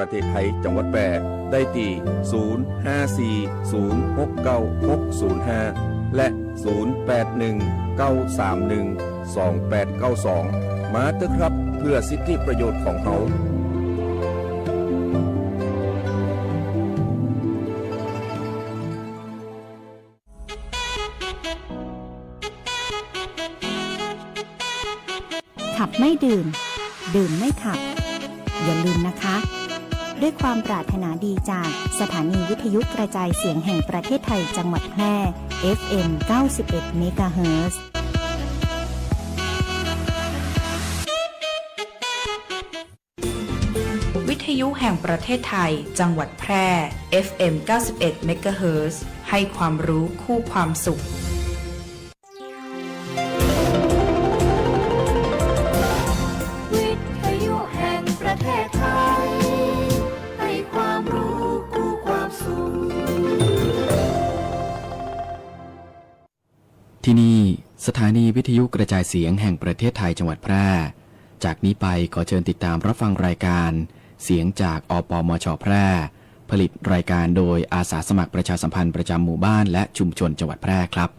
ประเทศไทยจังหวัดแพร่ได้ที่0540696005และ0819312892มาเถอะครับเพื่อสิทธิประโยชน์ของเขาขับไม่ดื่มดื่มไม่ขับอย่าลืมนะคะด้วยความปรารถนาดีจากสถานีวิทยุกระจายเสียงแห่งประเทศไทยจังหวัดแพร่ FM 91 เมกะเฮิรตซ์ วิทยุแห่งประเทศไทยจังหวัดแพร่ FM 91 เมกะเฮิรตซ์ให้ความรู้คู่ความสุขที่นี่สถานีวิทยุกระจายเสียงแห่งประเทศไทยจังหวัดแพร่จากนี้ไปขอเชิญติดตามรับฟังรายการเสียงจากอปมช.แพร่ผลิตรายการโดยอาสาสมัครประชาสัมพันธ์ประจำหมู่บ้านและชุมชนจังหวัดแพร่ครับ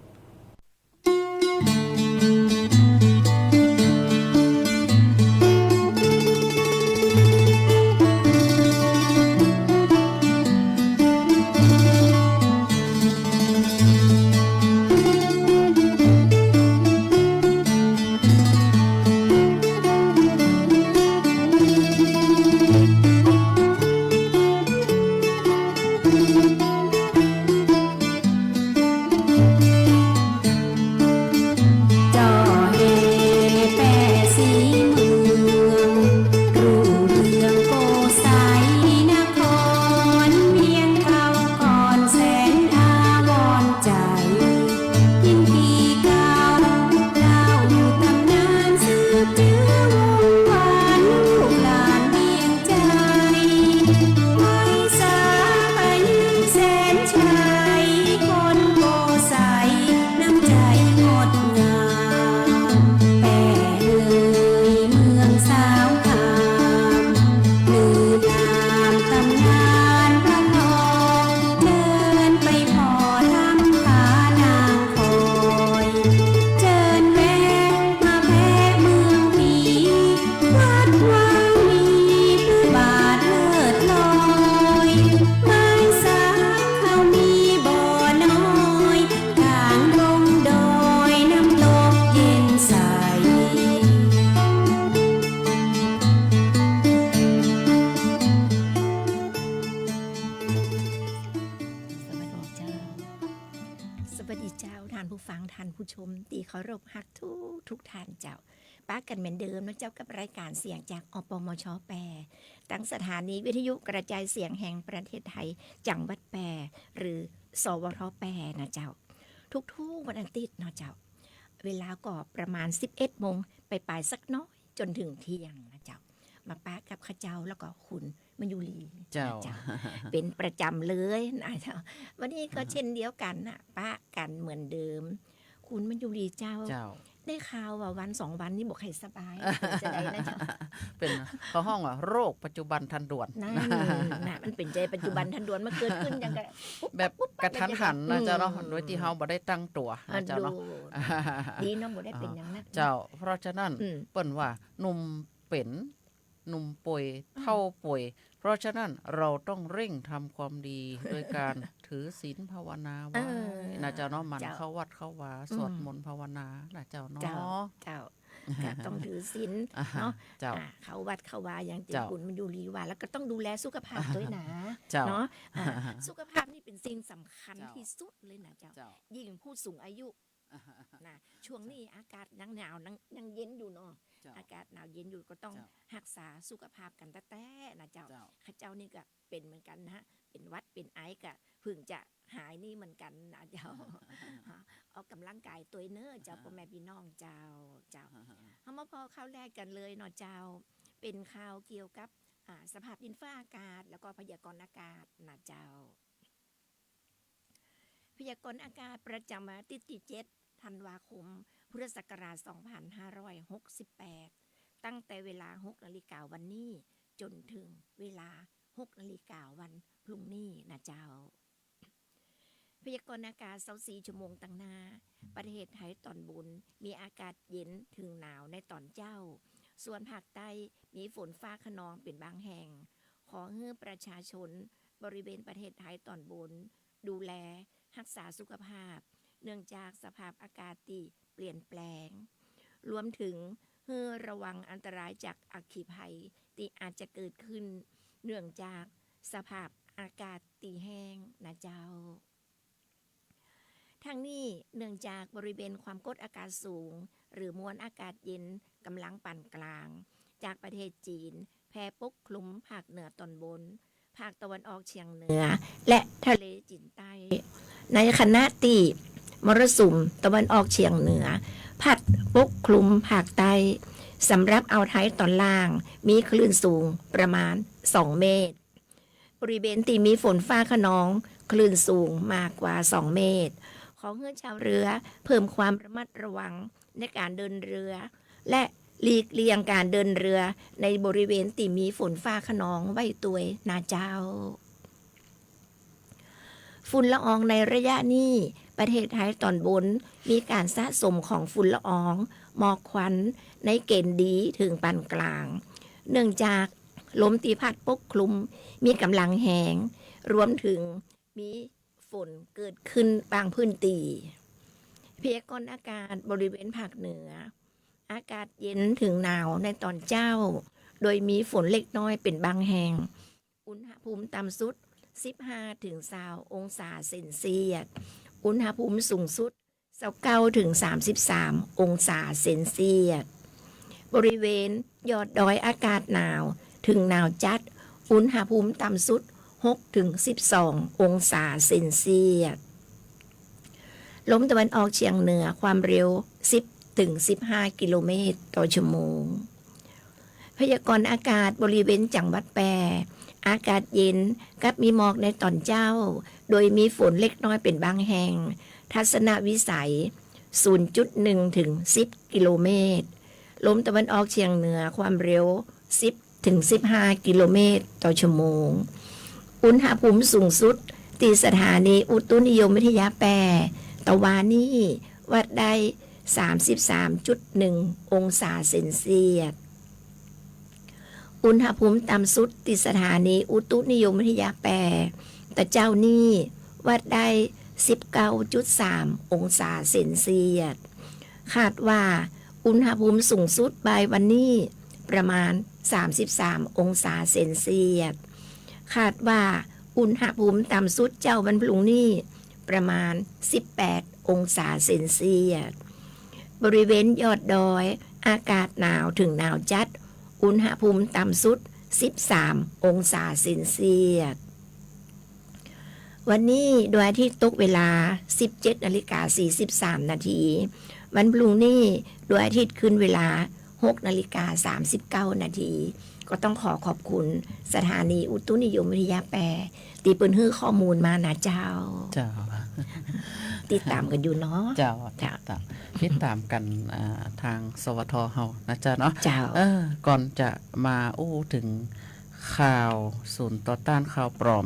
ทุกท่านเจ้าป้ากันเหมือนเดิมนะเจ้ากับรายการเสียงจากอปมช.แปรตั้งสถานีวิทยุกระจายเสียงแห่งประเทศไทยจังหวัดแปรหรือสวท.แปรนะเจ้าทุกวันอาทิตย์นะเจ้าเวลาก็ประมาณ 11 โมงไปปลายสักน้อยจนถึงเที่ยงนะเจ้ามาป้ากับข้าเจ้าแล้วก็คุณมายุรีเจ้า เป็นประจำเลยนะเจ้าวันนี้ก็เช่นเดียวกันนะป้ากันเหมือนเดิมคุณมายุรีเจ้าได้ข่าวว่าวัน2 วันนี้บอกให้สบายจะได้นะจ๊ะเป็นเขาห้องว่าโรคปัจจุบันทันด่วนนั่นน่ะมันเป็นใจปัจจุบันทันด่วนมาเกิดขึ้นอย่างกันแบบกระทันหันนะเจ้าเนาะโดยที่เฮาบ่ได้ตั้งตัวนะเจ้าเนาะดีเนาะบ่ได้เป็นอย่างนั้นเจ้าเพราะฉะนั้นเปิ้นว่าหนุ่มเป็นหนุ่มป่วยเท่าป่วยเพราะฉะนั้นเราต้องเร่งทำความดีโดยการถือศีลภาวนาไว้นะเจ้าเนาะมันเข้าวัดเข้าวาสวดมนต์ภาวนานะเจ้าเนาะเจ้าต้องถือศีลเนาะเข้าวัดเข้าวาอย่างที่คุณมันดูรีว่าแล้วก็ต้องดูแลสุขภาพด้วยนะเนาะสุขภาพนี่เป็นสิ่งสำคัญที่สุดเลยนะเจ้ายิ่งผู้สูงอายุนะช่วงนี้อากาศหนาวยังเย็นอยู่เนาะอากาศหนาวเย็นอยู่ก็ต้องรักษาสุขภาพกันแต่นะเจ้าข้าเจ้านี่ก็เป็นเหมือนกันนะเป็นวัดเป็นไอก็เพิ่งจะหายนี่เหมือนกันนะเจ้าออกกำลังกายตัวเนื้อเจ้าพ่อแม่พี่น้องเจ้าเอามาพอข้าวแรกกันเลยเนาะเจ้าเป็นข่าวเกี่ยวกับสภาพดินฟ้าอากาศแล้วก็พยากรณ์อากาศนะเจ้าพยากรณ์อากาศประจำวันที่7 ธันวาคมพุทธศักราช 2568 ตั้งแต่เวลา 6 นาฬิกาวันนี้จนถึงเวลา 6 นาฬิกาวันพรุ่งนี้นะเจ้าพยากรณ์อากาศ24 ชั่วโมงตั้งหน้าประเทศไทยตอนบนมีอากาศเย็นถึงหนาวในตอนเจ้าส่วนภาคใต้มีฝนฟ้าคะนองเป็นบางแห่งขอให้ประชาชนบริเวณประเทศไทยตอนบนดูแลรักษาสุขภาพเนื่องจากสภาพอากาศที่เปลี่ยนแปลงรวมถึงให้ระวังอันตรายจากอัคคีภัยที่อาจจะเกิดขึ้นเนื่องจากสภาพอากาศที่แห้งนะเจ้าทั้งนี้เนื่องจากบริเวณความกดอากาศสูงหรือมวลอากาศเย็นกำลังปานกลางจากประเทศจีนแผ่ปกคลุมภาคเหนือตอนบนภาคตะวันออกเฉียงเหนือและทะเลจีนใต้ในขณะที่มรสุมตะวันออกเฉียงเหนือพัดปกคลุมภาคใต้สำหรับอ่าวไทยตอนล่างมีคลื่นสูงประมาณ2 เมตรบริเวณที่มีฝนฟ้าคะนองคลื่นสูงมากกว่า2 เมตรขอให้ชาวเรือเพิ่มความระมัดระวังในการเดินเรือและหลีกเลี่ยงการเดินเรือในบริเวณที่มีฝนฟ้าคะนองไว้ตัวยนาเจ้าฝุ่นละอองในระยะนี้ประเทศไทยตอนบนมีการสะสมของฝุ่นละอองหมอกควันในเกณฑ์ดีถึงปานกลางเนื่องจากลมตีพัดปกคลุมมีกำลังแหงรวมถึงมีฝนเกิดขึ้นบางพื้นที่พยากรณ์อากาศบริเวณภาคเหนืออากาศเย็นถึงหนาวในตอนเจ้าโดยมีฝนเล็กน้อยเป็นบางแห่งอุณหภูมิต่ำสุด15 ถึง 20 องศาเซนเซียสอุณหภูมิสูงสุด29 ถึง 33 องศาเซนเซียสบริเวณยอดดอยอากาศหนาวถึงหนาวจัดอุณหภูมิต่ำสุด6 ถึง 12 องศาเซนเซียสลมตะวันออกเฉียงเหนือความเร็ว10 ถึง 15 กิโลเมตรต่อชั่วโมงพยากรณ์อากาศบริเวณจังหวัดแปรอากาศเย็นกับมีหมอกในตอนเจ้าโดยมีฝนเล็กน้อยเป็นบางแห่งทัศนวิสัย 0.1 ถึง 10 กิโลเมตรลมตะวันออกเฉียงเหนือความเร็ว10 ถึง 15 กิโลเมตรต่อชั่วโมงอุณหภูมิสูงสุดที่สถานีอุตุนิยมวิทยาแปรตะวันนี้วัดได้ 33.1 องศาเซนเซียสอุณหภูมิต่ำสุดที่สถานีอุตุนิยมวิทยาแปรแต่เจ้านี่วัดได้ 19.3 องศาเซนเซียสคาดว่าอุณหภูมิสูงสุดบ่ายวันนี้ประมาณ33 องศาเซนเซียสคาดว่าอุณหภูมิต่ำสุดเจ้าวันพรุ่งนี้ประมาณ18 องศาเซนเซียสบริเวณยอดดอยอากาศหนาวถึงหนาวจัดอุณหภูมิต่ำสุด13 องศาเซนเซียสวันนี้ดวงอาทิตย์ตกเวลา 17:43 นาทีวันพรุ่งนี้ดวงอาทิตย์ขึ้นเวลา 6:39 นาทีก็ต้องขอบคุณสถานีอุตุนิยมวิทยาแปรตีเปิ้นฮื้อข้อมูลมานะเจ้าติดตามกันอยู่เนาะเจ้าติดตามกันทางสวทเฮานะเจ้าเนาะเจ้าก่อนจะมาถึงข่าวศูนย์ต่อต้านข่าวปลอม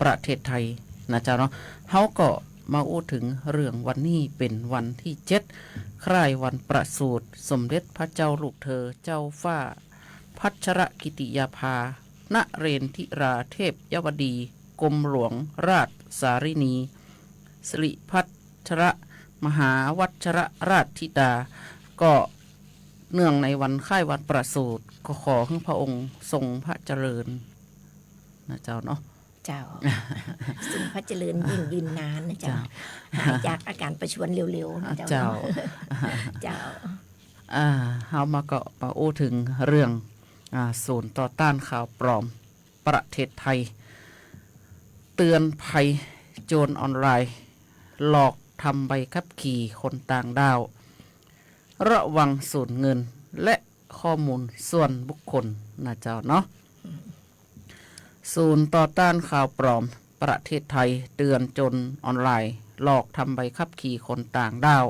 ประเทศไทยนะเจ้าเนาะเฮาก็มาถึงเรื่องวันนี้เป็นวันที่7คล้ายวันประสูติสมเด็จพระเจ้าลูกเธอเจ้าฟ้าพัชรกิติยาภานเรนทิราเทพยวดีกรมหลวงราชสารินีสิริพัชรมหาวัชรราชธิดาก็เนื่องในวันคล้ายวันประสูติก็ขอให้พระองค์ทรงพระเจริญนะเจ้าเนาะเจ้าทรงพระเจริญยืนนานนะเจ้าหายจากอาการประชวรเร็วๆนะเจ้าเจ้าเฮามาก็มาถึงเรื่องศูนย์ต่อต้านข่าวปลอมประเทศไทยเตือนภัยโจรออนไลน์หลอกทำใบขับขี่คนต่างดาวระวังสูญเงินและข้อมูลส่วนบุคคลนะเจ้าเนาะศูนย์ต่อต้านข่าวปลอมประเทศไทยเตือนโจรออนไลน์หลอกทำใบขับขี่คนต่างดาว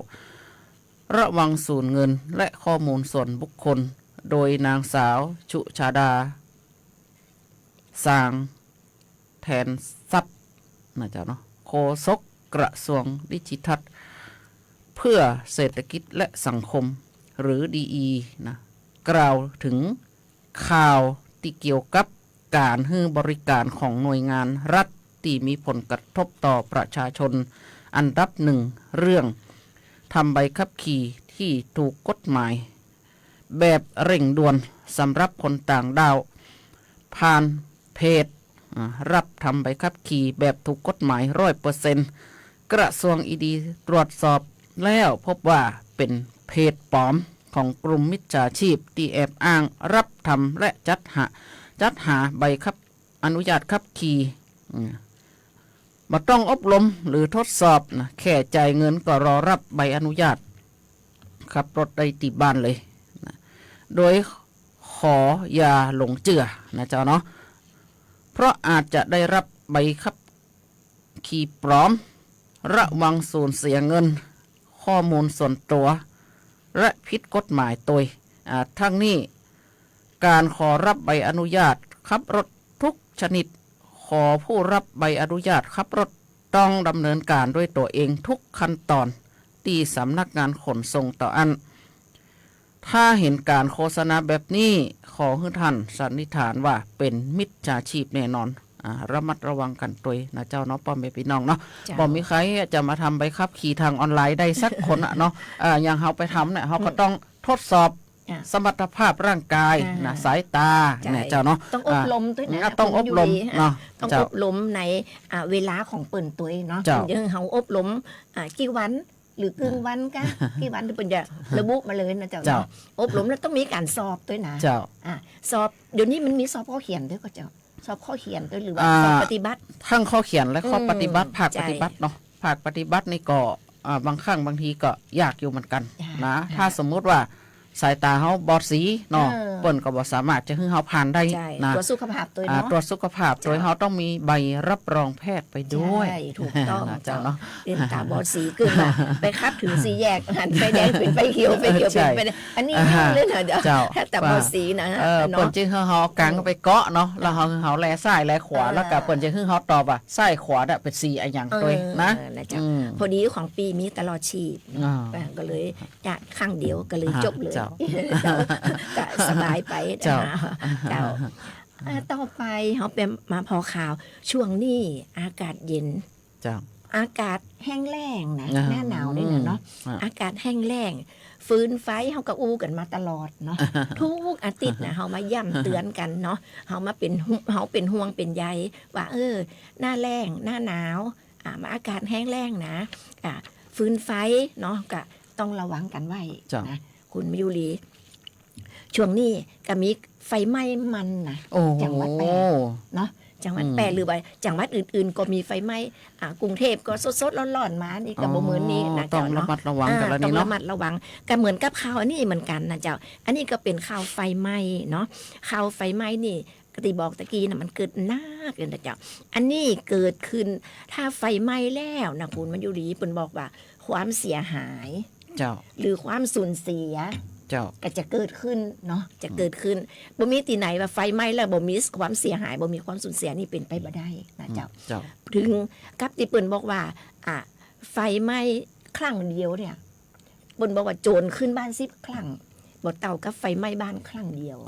ระวังสูญเงินและข้อมูลส่วนบุคคลโดยนางสาวชุชาดา สร้างแทนทรัพย์นะเจ้าเนาะโฆษกกระทรวงดิจิทัลเพื่อเศรษฐกิจและสังคมหรือดีนะกล่าวถึงข่าวที่เกี่ยวกับการให้บริการของหน่วยงานรัฐที่มีผลกระทบต่อประชาชนอันดับหนึ่งเรื่องทำใบขับขี่ที่ถูกกฎหมายแบบเร่งด่วนสำหรับคนต่างดาวผ่านเพจรับทำใบขับขี่แบบถูกกฎหมาย 100% กระทรวงตรวจสอบแล้วพบว่าเป็นเพจปลอมของกลุ่มมิจฉาชีพที่แอบอ้างรับทำและจัดหาใบขับอนุญาตขับขี่มาต้องอบรมหรือทดสอบนะแค่จ่ายเงินก็รอรับใบอนุญาตขับรถได้ติดบ้านเลยนะโดยขออย่าหลงเชื่อนะเจ้าเนาะเพราะอาจจะได้รับใบขับขี่ปลอมระวังสูญเสียเงินข้อมูลส่วนตัวและผิดกฎหมายตัวทั้งนี้การขอรับใบอนุญาตขับรถทุกชนิดขอผู้รับใบอนุญาตขับรถต้องดำเนินการด้วยตัวเองทุกขั้นตอนที่สำนักงานขนส่งต่ออันถ้าเห็นการโฆษณาแบบนี้ขอให้ท่านสันนิษฐานว่าเป็นมิจฉาชีพแน่นอนระมัดระวังกันตัวนะเจ้าเนาะป้อมพี่น้องเนาะบ่มีใครจะมาทำใบขับขี่ทางออนไลน์ได้สักคนเนาะอย่างเราไปทำเนี่ยเราก็ต้องทดสอบสมรรถภาพร่างกายนะสายตาเนี่ยเจ้าเนาะต้องอบรมด้วยนะต้องอบรมเนาะต้องอบรมในเวลาของเปิ่นตัวเนาะเดี๋ยวเขาอบรมกี่วันหรือครึ่งวันกันกี่วันที่เป็นจะระบุมาเลยนะเจ้าอบรมแล้วต้องมีการสอบด้วยนะสอบเดี๋ยวนี้มันมีสอบข้อเขียนด้วยก็เจ้าสอบข้อเขียนด้วยหรือว่าสอบปฏิบัติทั้งข้อเขียนและข้อปฏิบัติภาคปฏิบัติเนาะภาคปฏิบัตินี่ก็บางครั้งบางทีก็ยากอยู่เหมือนกันนะถ้าสมมุติว่าสายตาเขาบอดสีเนาะเปิ้นก็บ่สามารถจะให้เขาผ่านได้นะตรวจสุขภาพตัวเนาะตรวจสุขภาพโดยเขาต้องมีใบรับรองแพทย์ไปด้วยถูกต้องเจ้าเนาะเป็นตาบอดสีขึ้นมาไปคับถึงสีแยกหันไฟแดงเป็นไฟเขียวไฟเขียวเป็นไฟแดงอันนี้เล่นเหรอเจ้าแต่บอดสีนะเปิ้นจึงเขากังไปเกาะเนาะแล้วเขาแลซ้ายแลขวาแล้วก็เปิ้นจึงเขาตอบว่าซ้ายขวาน่ะเป็นสีอะไรอย่างด้วยนะพอดีของปีมีตลอดชีพก็เลยจะครั้งเดียวก็เลยจบเลยก็สบายไปเจ้าต่อไปเขาเป็นมาพอข่าวช่วงนี้อากาศเย็นอากาศแห้งแล้งนะหน้าหนาวนี่เนาะอากาศแห้งแล้งฟืนไฟเขาก็อู้กันมาตลอดเนาะทุกอาทิตย์นะเขามาย่ำเตือนกันเนาะเขาเป็นห่วงเป็นใยว่าหน้าแล้งหน้าหนาวมาอากาศแห้งแล้งนะฟืนไฟเนาะก็ต้องระวังกันไว้นะคุณมิยุรีช่วงนี้ก็มีไฟไหม้มันนะจังหวัดแปรเนาะจังหวัดแปรหรือว่าจังหวัดอื่นๆก็มีไฟไหม้กรุงเทพก็สดๆร้อนๆมานี่ก็บ่เหมือนนี้นะเจ้าเนาะต้องระมัดระวังกันแล้วนี่เนาะต้องระมัดระวังก็เหมือนกับข่าวอันนี้เหมือนกันนะเจ้าอันนี้ก็เป็นข่าวไฟไหม้เนาะข่าวไฟไหม้นี่กติบอกตะกี้นะมันเกิดหน้าเกินนะเจ้าอันนี้เกิดขึ้นถ้าไฟไหม้แล้วนะคุณมันอยู่ดีเพิ่นบอกว่าความเสียหายเจ้าหรือความสูญเสียก็จะเกิดขึ้นเนาะจะเกิดขึ้นบ่มีที่ไหนว่าไฟไหม้แล้วบ่มีความเสียหายบ่มีความสูญเสียนี่เป็นไปบ่ได้นะเจ้าถึงกับที่เปิ้นบอกว่าไฟไหม้ครั้งเดียวเนี่ยเปิ้นบอกว่าโจรขึ้นบ้าน10ครั้งบ่เท่ากับไฟไหม้บ้านครั้งเดียว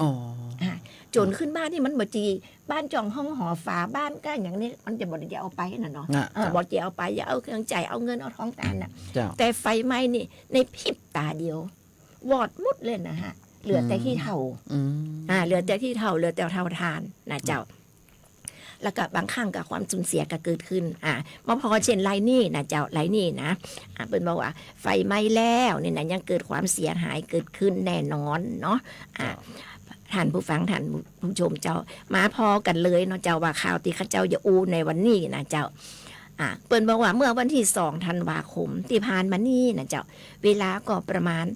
โจรขึ้นบ้านนี่มันบ่จีบ้านจองห้องหอฝาบ้านก็อย่างนี้มันจะบ่ได้เอาไปน่ะเนาะบ่จะเอาไปอย่าเอาเครื่องใจเอาเงินเอาทองตาลน่ะแต่ไฟไหม้นี่ในพริบตาเดียววอดมุดเลยนะฮะเหลือแต่ที่เท่าเหลือแต่ที่เท่าเหลือแต่เท่าทานนะเจ้าแล้วก็บางครั้งกับความสูญเสียก็เกิดขึ้นมาพอเช่นไรนี่นะเจ้าไรนี่นะเป็นบอกว่าไฟไหม้แล้วเนี่ยนะยังเกิดความเสียหายเกิดขึ้นแน่นอนเนาะท่านผู้ฟังท่านผู้ชมเจ้ามาพอกันเลยเนาะเจ้าว่าข่าวที่ข้าเจ้าจะอูในวันนี้นะเจ้าเปิ้นบอกว่าเมื่อวันที่2 ธันวาคมที่ผ่านมานี่นะเจ้าเวลาก็ประมาณ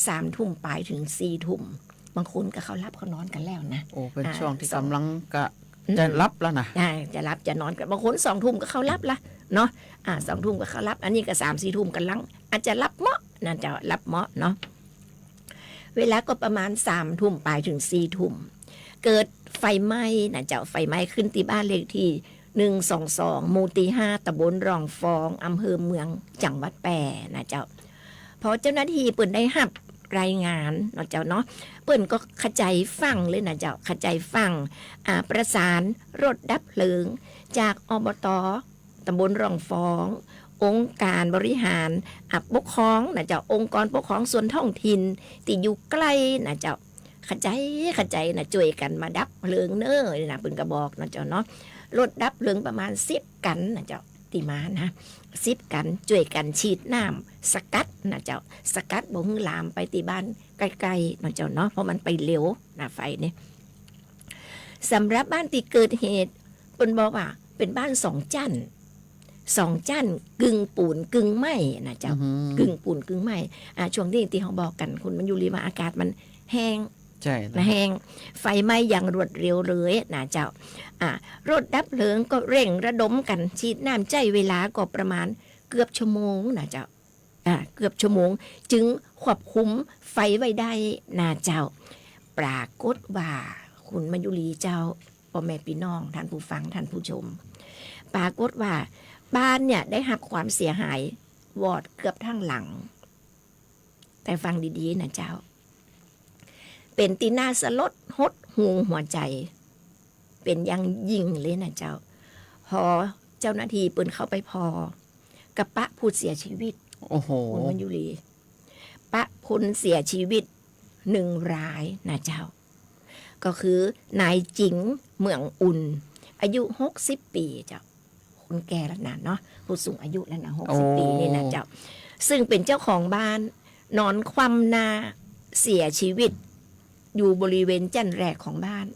3 ทุ่มไปถึง4 ทุ่มบางคนก็เขารับเขานอนกันแล้วนะโอ้เป็นช่วงที่กำลังจะรับแล้วนะจะรับจะนอนกันบางคน2 ทุ่มก็เขารับละเนาะ2 ทุ่มก็เขารับอันนี้ก็3-4 ทุ่มกันลังอาจจะรับเหมาะนั่นจะรับเหมาะเนาะเวลาก็ประมาณ3 ทุ่มไปถึง4 ทุ่มเกิดไฟ ไฟไหม้นะเจ้าไฟไหม้ขึ้นที่บ้านเลขที่122หมู่ที่5ตำบลร่องฟองอำเภอเมืองจังหวัดแปร่นะเจ้าพอเจ้าหน้าที่เปิ่นได้รับรายงานเนาะเจ้าเนาะเปิ่นก็ขจายฟังเลยนะเจ้าขจายฟังประสานรถดับเพลิงจากอบต.ตำบลร่องฟององค์การบริหารปกครองนะเจ้าองค์กรปกครองส่วนท้องถิ่นที่อยู่ใกล้นะเจ้าขจายนะช่วยกันมาดับเพลิงเน้อนะเปิ่นก็บอกนะเจ้าเนาะรถดับเพลิงประมาณ10กันนะเจ้าที่มานะ10กันช่วยกันฉีดน้ำสกัดนะเจ้าสกัดบ่ให้ลามไปที่บ้านใกล้ๆนะเจ้าเนาะเพราะมันไปเร็วนะไฟนี่สำหรับบ้านที่เกิดเหตุเพิ่นบอกว่าเป็นบ้าน2 จั่นกึ่งปูนกึ่งไม้นะเจ้ากึ่งปูนกึ่งไม้ช่วงนี้ที่เขาบอกกันคุณมันอยู่รีว่าอากาศมันแห้งใช่นะแห้งไฟไหม้อย่างรวดเร็วเลยนะเจ้ารถดับเพลิงก็เร่งระดมกันฉีดน้ำใจเวลาก็ประมาณเกือบชั่วโมงนะเจ้าเกือบชั่วโมงจึงควบคุมไฟไว้ได้นะเจ้าปรากฏว่าคุณมายุรีเจ้าพ่อแม่พี่น้องท่านผู้ฟังท่านผู้ชมปรากฏว่าบ้านเนี่ยได้รับความเสียหายวอดเกือบทั้งหลังแต่ฟังดีๆนะเจ้าเป็นตีน่าสลดหดหูหัวใจเป็นยังยิ่งเลยนะเจ้าพอเจ้าหน้าที่เปิ่นเข้าไปพอกระปะผู้เสียชีวิตโอ้โหคุณมันยุรีปะพุนเสียชีวิต1 รายนะเจ้าก็คือนายจิงเมืองอุ่นอายุ60 ปีเจ้าคนแก่แล้วนะเนาะผู้สูงอายุแล้วนะ60 ปีนี่นะเจ้าซึ่งเป็นเจ้าของบ้านนอนคว่ำหน้าเสียชีวิตอยู่บริเวณจั่นแรกของบ้าน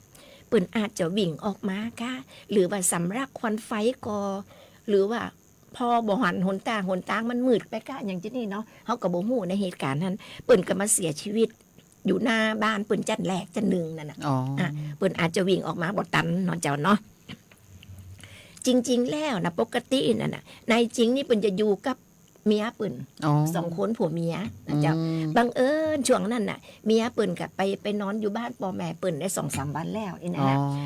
เปิ่นอาจจะวิ่งออกมาค่ะหรือว่าสำลักควันไฟก่อหรือว่าพอบ่หันหนตางมันมืดไปกะอย่างที่นี่เนาะเฮาก็บ่ฮู้ในเหตุการณ์นั้นเปิ่นก็มาเสียชีวิตอยู่หน้าบ้านเปิ่นจั่นแรกจั่นหนึ่งนั่นน่ะเปิ่นอาจจะวิ่งออกมาบ่ตันเนาะเจ้าเนาะจริงๆแล้วนะปกตินั่นน่ะนายจริงนี่เปิ่นจะอยู่กับเมียเปิ่น2 คนผัวเมียนะเจ้าบังเอิญช่วงนั้นน่ะเมียเปิ่นก็ไปนอนอยู่บ้านพ่อแม่เปิ่นได้ 2-3 วันแล้วนี่นะ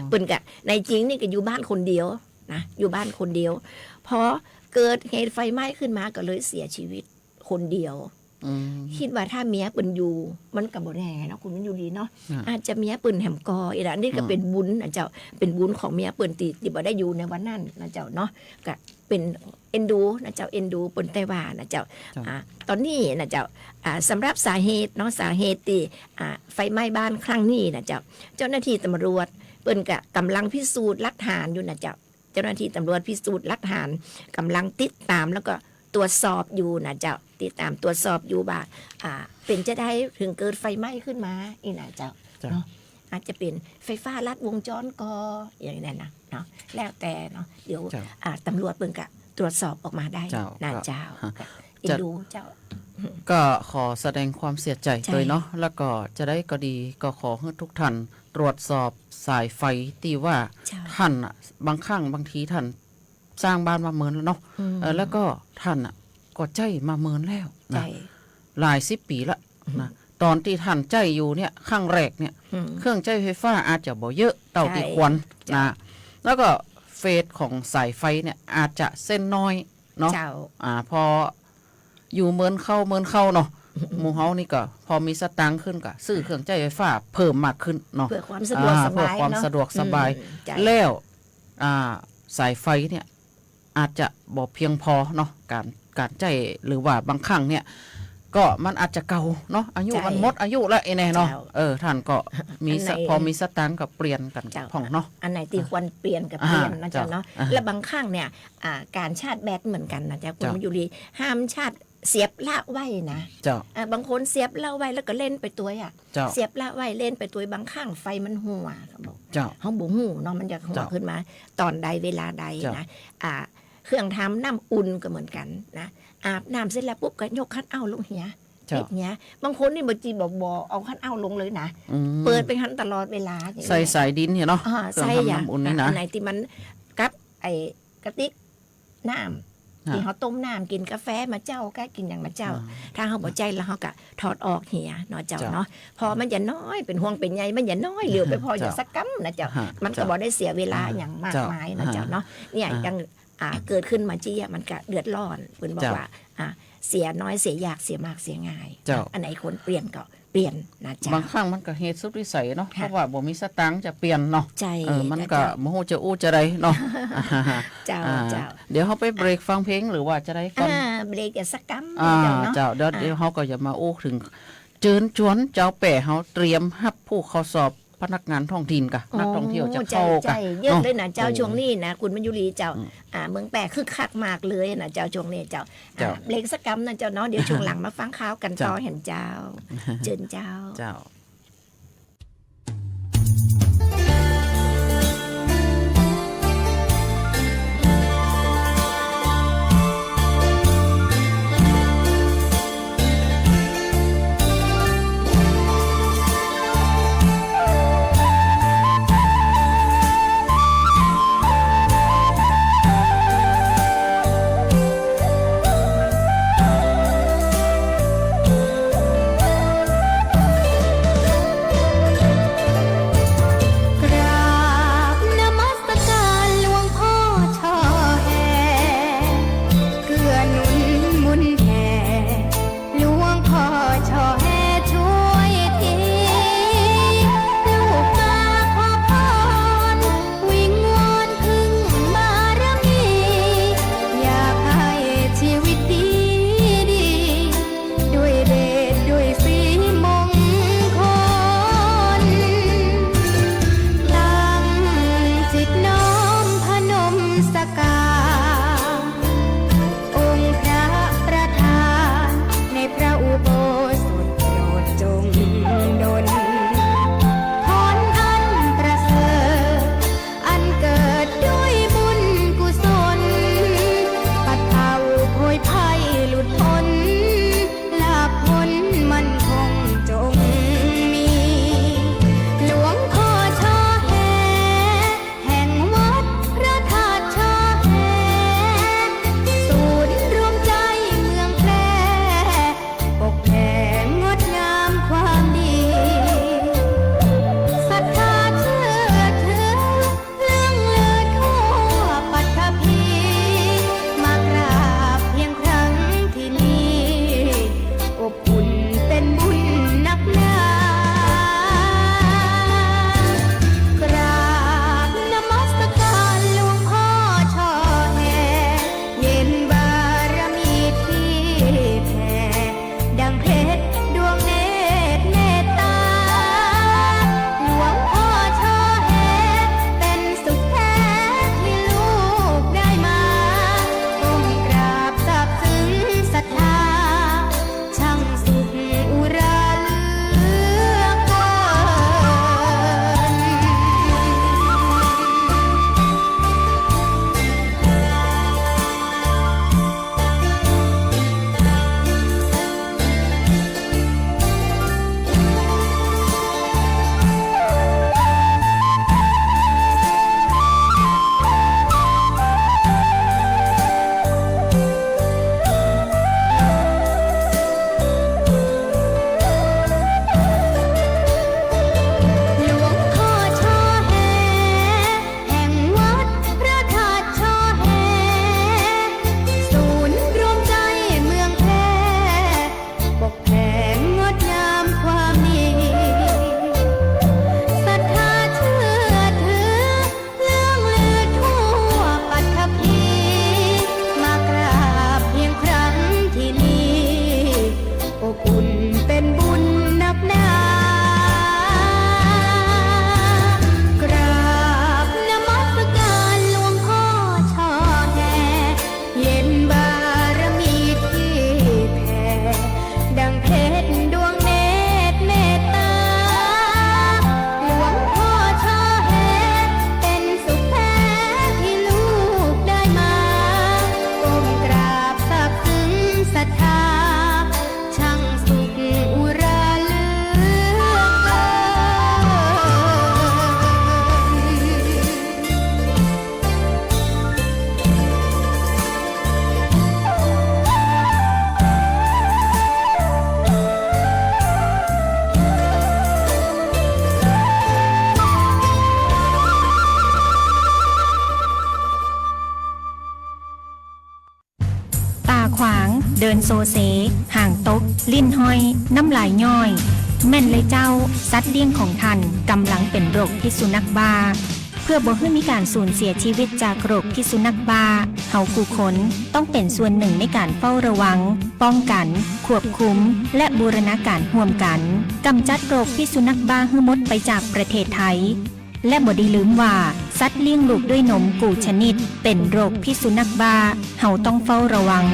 เปิ่นก็นายจริงนี่ก็อยู่บ้านคนเดียวนะอยู่บ้านคนเดียวพอเกิดเหตุไฟไหม้ขึ้นมาก็เลยเสียชีวิตคนเดียวคิดว่าถ้าเมียเปิ่นอยู่มันก็บ่แน่เนาะคุณมันอยู่ดีเนาะอาจจะเมียเปิ่นแหมกออีกแล้วนี่ก็เป็นบุญนะเจ้าเป็นบุญของเมียเปิ่นที่บ่ได้อยู่ในวันนั้นนะเจ้าเนาะก็เป็นเอ็นดูนะเจ้าเอ็นดูเปิ่นไต้หวันนะเจ้าตอนนี้นะเจ้าสำหรับสาเหตุเนาะสาเหตุที่ไฟไหม้บ้านครั้งนี้นะเจ้าหน้าที่ตำรวจเปิ่นก็กำลังพิสูจน์หลักฐานอยู่นะเจ้าหน้าที่ตำรวจพิสูจน์หลักฐานกำลังติดตามแล้วก็ตรวจสอบอยู่นะเจ้าติดตามตรวจสอบอยู่ว่าเป็นจะได้ถึงเกิดไฟไหม้ขึ้นมาอีนะเจ้าเนาะอาจจะเป็นไฟฟ้าลัดวงจรก็อย่างนั้นนะเนาะแล้วแต่เนาะเดี๋ยวตำรวจเปิ่นก็ตรวจสอบออกมาได้นะเจ้าจะดูเจ้าก็ขอแสดงความเสียใจเลยเนาะแล้วก็จะได้ก็ดีก็ขอให้ทุกท่านตรวจสอบสายไฟที่ว่าท่านบางครั้งบางทีท่านสร้างบ้านมาเมินแล้วเนาะแล้วก็ท่านก็ใจมาเมินแล้วนะหลาย10 ปีละนะตอนที่ท่านใจอยู่เนี่ยข้างแรกเนี่ยเครื่องใจไฟฟ้าอาจจะบ่เยอะเต่าที่ควรนะแล้วก็เฟสของสายไฟเนี่ยอาจจะเส้นน้อยเนาะพออยู่เมินเข้าเนาะหมู่เฮานี่ก็พอมีสตางค์ขึ้นก็ซื้อเครื่องใจไฟฟ้าเพิ่มมากขึ้นเนาะเพื่อความสะดวกสบายเพื่อความสะดวกสบายแล้วสายไฟเนี่ยอาจจะบ่เพียงพอเนาะการใจหรือว่าบางครั้งเนี่ยก็มันอาจจะเก่าเนาะอายุมันหมดอายุแล้วไอ้แน่เนาะท่านก็มีพอมีสตางค์ก็เปลี่ยนกันผ่องเนาะอันไหนที่ควรเปลี่ยนกับเปลี่ยนนะเจ้าเนาะและบางครั้งเนี่ยการชาร์จแบตเหมือนกันนะเจ้าคุณมายุรีห้ามชาร์จเสียบละไว้นะบางคนเสียบละไว้แล้วก็เล่นไปตัวเสียบละไว้เล่นไปตัวบางครั้งไฟมันหัวเขาบอกเขาบ่หูเนาะมันจะหัวขึ้นมาตอนใดเวลาใดนะเครื่องทำน้ำอุ่นก็เหมือนกันนะอาบน้ำเสร็จแล้วปุ๊บก็ยกคันเอาลงเหียบางคนนี่บางทีบอกเอาคันเอาลงเลยนะเปิดไปคันตลอดเวลาใส่สายดินเนาะใส่อย่างอุ่นนี่นะไหนที่มันกับไอ้กระติกน้ ที่เขาต้มน้ำกินกาแฟมาเจ้าก็กินอย่างมาเจ้า ถ้าเขาบ่ใจแล้วเขาก็ถอดออกเหียเนาะเจ้าเนาะพอมันจะน้อยเป็นห่วงเป็นใยมันจะน้อยเหลียวไปพออย่างสักกัมนะเจ้ามันก็บ่ได้เสียเวลาอย่างมากมายนะเจ้าเนาะเนี่ยยังเกิดขึ้นมาจี้มันก็เดือดร้อนเพิ่นบอกว่าเสียน้อยเสียยากเสียมากเสียง่ายอันไหนคนเปลี่ยนก็เปลี่ยนนะเจ้าบางครั้งมันก็เหตุสุดวิสัยเนาะเพราะว่าบ่มีสตางค์จะเปลี่ยนเนาะใช่มันก็บ่ฮู้จะอู้จะได้เนาะ เจ้าเดี๋ยวเฮาไปเบรกฟังเพลงหรือว่าจะได้ก่อนเบรกสักกัมเจ้าเดี๋ยวเฮาก็จะมาอู้ถึงเจิญจวนเจ้าแป่เฮาเตรียมรับผู้เข้าสอบพนักงานท้องถิ่นกะนักท่องเที่ยวจะเข้ากันเยอะเลยนะเจ้าช่วงนี้นะคุณมัญยุรีเจ้าเมืองแปะคึกคักมากเลยนะเจ้าช่วงนี้เจ้าเบรกสักกัมนะเจ้าเนาะเดี๋ยวช่วงหลังมาฟังข่าวกันต่อเห็นเจ้าเจิญเจ้า ขวางเดินโซเซห่างตกลิ้นห้อยน้ำลายย่อยแม่นเลยเจ้าสัตว์เลี้ยงของท่านกำลังเป็นโรคพิษสุนัขบ้าเพื่อบ่ให้มีการสูญเสียชีวิตจากโรคพิษสุนัขบ้าเฮาผู้คนต้องเป็นส่วนหนึ่งในการเฝ้าระวังป้องกันควบคุมและบูรณาการร่วมกันกำจัดโรคพิษสุนัขบ้าให้หมดไปจากประเทศไทยและบ่ได้ลืมว่าสัตว์เลี้ยงลูกด้วยนมกูชนิดเป็นโรคพิษสุนัขบ้าเฮาต้องเฝ้าระวัง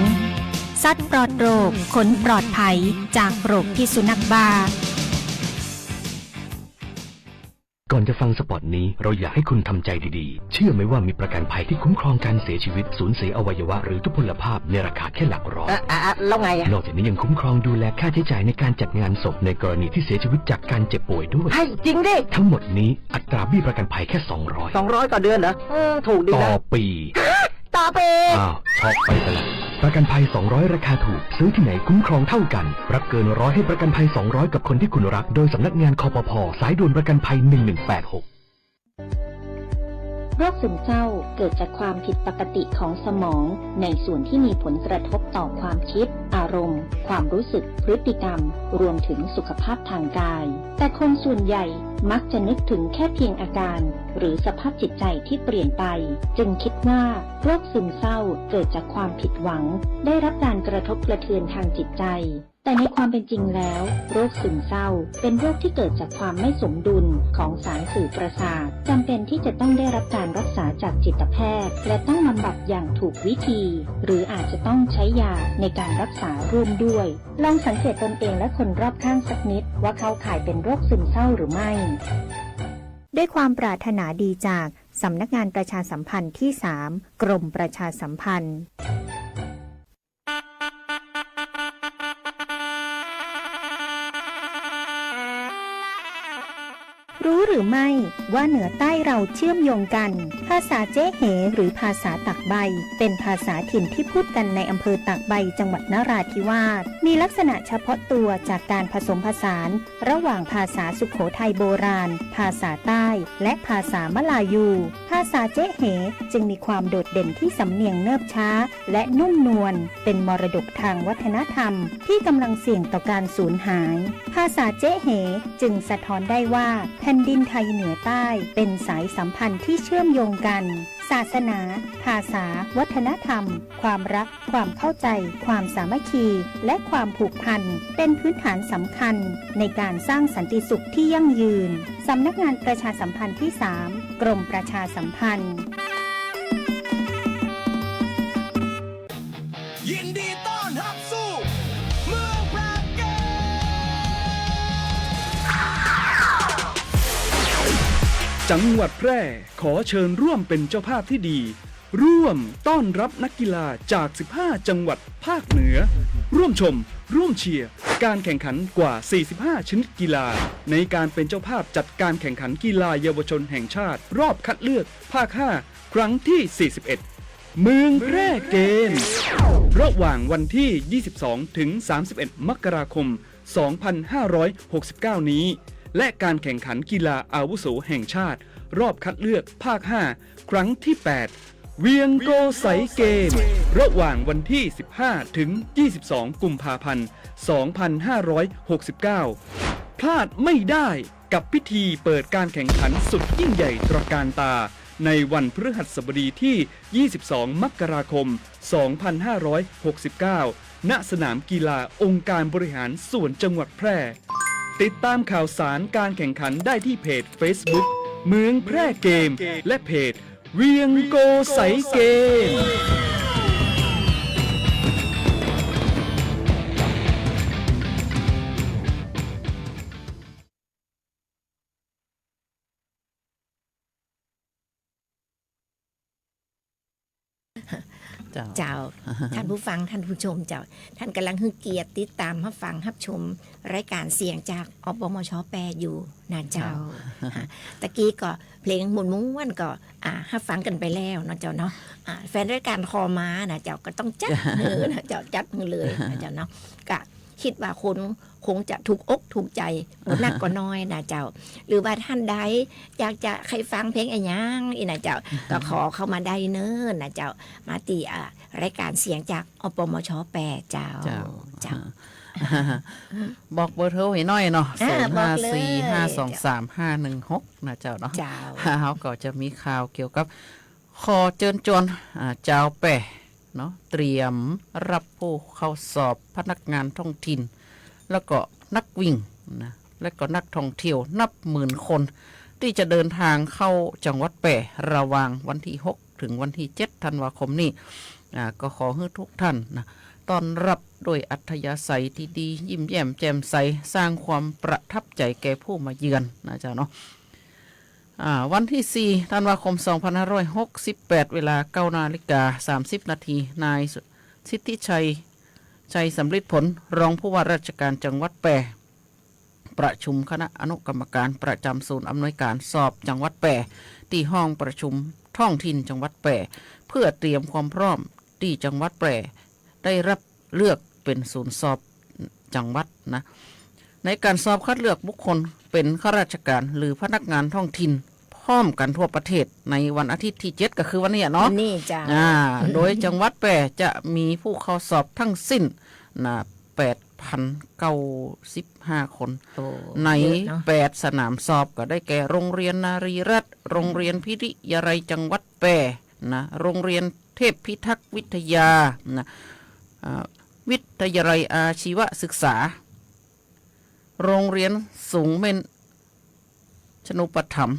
สัตว์ปลอดโรคขนปลอดภัยจากโรคพิษสุนัขบ้าก่อนจะฟังสปอตนี้เราอยากให้คุณทำใจดีๆเชื่อไหมว่ามีประกันภัยที่คุ้มครองการเสียชีวิตสูญเสียอวัยวะหรือทุพพลภาพในราคาแค่หลักร้อยแล้วไงนอกจากนี้ยังคุ้มครองดูแลค่าใช้จ่ายในการจัดงานศพในกรณีที่เสียชีวิตจากการเจ็บป่วยด้วยให้จริงดิทั้งหมดนี้อัตราเบี้ยประกันภัยแค่200ต่อเดือนเหรอถูกดีนะต่อปีอ้าวช็อกไปซะแล้วประกันภัย200ราคาถูกซื้อที่ไหนคุ้มครองเท่ากันรับเกิน100ให้ประกันภัย200กับคนที่คุณรักโดยสำนักงานคปภ.สายด่วนประกันภัย1186โรคซึมเศร้าเกิดจากความผิดปกติของสมองในส่วนที่มีผลกระทบต่อความคิดอารมณ์ความรู้สึกพฤติกรรมรวมถึงสุขภาพทางกายแต่คนส่วนใหญ่มักจะนึกถึงแค่เพียงอาการหรือสภาพจิตใจที่เปลี่ยนไปจึงคิดว่าโรคซึมเศร้าเกิดจากความผิดหวังได้รับการกระทบกระเทือนทางจิตใจแต่ในความเป็นจริงแล้วโรคซึมเศร้าเป็นโรคที่เกิดจากความไม่สมดุลของสารสื่อประสาทจำเป็นที่จะต้องได้รับการรักษาจากจิตแพทย์และต้องบำบัดอย่างถูกวิธีหรืออาจจะต้องใช้ยาในการรักษาร่วมด้วยลองสังเกตตนเองและคนรอบข้างสักนิดว่าเข้าข่ายเป็นโรคซึมเศร้าหรือไม่ด้วยความปรารถนาดีจากสำนักงานประชาสัมพันธ์ที่ 3 กรมประชาสัมพันธ์รู้หรือไม่ว่าเหนือใต้เราเชื่อมโยงกันภาษาเจ๊เหหรือภาษาตากใบเป็นภาษาถิ่นที่พูดกันในอำเภอตากใบจังหวัดนราธิวาสมีลักษณะเฉพาะตัวจากการผสมผสานระหว่างภาษาสุโขทัยโบราณภาษาใต้และภาษามลายูภาษาเจ๊เหจึงมีความโดดเด่นที่สำเนียงเนิบช้าและนุ่มนวลเป็นมรดกทางวัฒนธรรมที่กำลังเสี่ยงต่อการสูญหายภาษาเจ๊เหจึงสะท้อนได้ว่าแผ่นดินไทยเหนือใต้เป็นสายสัมพันธ์ที่เชื่อมโยงกันศาสนาภาษาวัฒนธรรมความรักความเข้าใจความสามัคคีและความผูกพันเป็นพื้นฐานสำคัญในการสร้างสันติสุขที่ยั่งยืนสำนักงานประชาสัมพันธ์ที่ 3 กรมประชาสัมพันธ์ยินดีต้อนรับสู่เมืองแพร่เกมจังหวัดแพร่ขอเชิญร่วมเป็นเจ้าภาพที่ดีร่วมต้อนรับนักกีฬาจาก15จังหวัดภาคเหนือร่วมชมร่วมเชียร์การแข่งขันกว่า45ชนิดกีฬาในการเป็นเจ้าภาพจัดการแข่งขันกีฬาเยาวชนแห่งชาติรอบคัดเลือกภาค5ครั้งที่41เมืองแพร่เกมระหว่างวันที่22ถึง31มกราคม2569นี้และการแข่งขันกีฬาอาวุโสแห่งชาติรอบคัดเลือกภาค5ครั้งที่8เวียงโกไสเกมระหว่างวันที่15ถึง22กุมภาพันธ์2569พลาดไม่ได้กับพิธีเปิดการแข่งขันสุดยิ่งใหญ่ตระการตาในวันพฤหัสบดีที่22มกราคม2569ณสนามกีฬาองค์การบริหารส่วนจังหวัดแพร่ติดตามข่าวสารการแข่งขันได้ที่เพจ Facebook เมืองแพร่เกมและเพจเวียงโกไสเกมเจ้า ท่านผู้ฟังท่านผู้ชมเจ้าท่านกำลังเกียรติติดตามรับฟังรับชมรายการเสียงจากอปมช.แปรอยู่นะเจ้าตะกี้ก็เพลงหมุนม้วนก็รับฟังกันไปแล้วนะเจ้าเนาะแฟนรายการคอม้านะเจ้าก็ต้องจัดมือนะเจ้าจัดมือเลยนะเจ้าเนาะก็ คิดว่าคนคงจะถูกอกถูกใจบ่นักก็น้อยนะเจ้าหรือว่าท่านใดอยากจะใครฟังเพลงอะไรยังอีนะเจ้าก็ขอเข้ามาได้เนิ่นนะเจ้ามาตีรายการเสียงจากอปมช8เจ้า บอกเบอร์โทรให้หน่อยเนาะ บอกเลย 0545235516นะเจ้าเนาะ เจ้า เขาก็จะมีข่าวเกี่ยวกับขอเชิญชวนเจ้าแปะเนาะเตรียมรับผู้เข้าสอบพนักงานท้องถิ่นแล้วก็นักวิ่งนะและก็นักท่องเที่ยวนับหมื่นคนที่จะเดินทางเข้าจังหวัดแปะระหว่างวันที่6ถึงวันที่7ธันวาคมนี้ก็ขอให้ทุกท่านนะต้อนรับโดยอัธยาศัยที่ดียิ้มแย้มแจ่มใสสร้างความประทับใจแก่ผู้มาเยือนนะจ๊ะเนาะวันที่4ธันวาคม2568เวลา 9:30 นาทีนายสิทธิชัยสำริดผลรองผู้ว่าราชการจังหวัดแปะประชุมคณะอนุกรรมการประจำศูนย์อำนวยการสอบจังหวัดแปะที่ห้องประชุมท้องถิ่นจังหวัดแปะเพื่อเตรียมความพร้อมที่จังหวัดแปะได้รับเลือกเป็นศูนย์สอบจังหวัดนะในการสอบคัดเลือกบุคคลเป็นข้าราชการหรือพนักงานท้องถิ่นพร้อมกันทั่วประเทศในวันอาทิตย์ที่7ก็คือวันนี้เนาะ นี่จ้า โดยจังหวัดแปะจะมีผู้เข้าสอบทั้งสิ้น8,095 คนใน8สนามสอบก็ได้แก่โรงเรียนนารีรัตน์โรงเรียนพิริยาลัยจังหวัดแปะนะโรงเรียนเทพพิทักษ์วิทยานะวิทยาลัยอาชีวศึกษาโรงเรียนสูงเม่นชนุปถัมภ์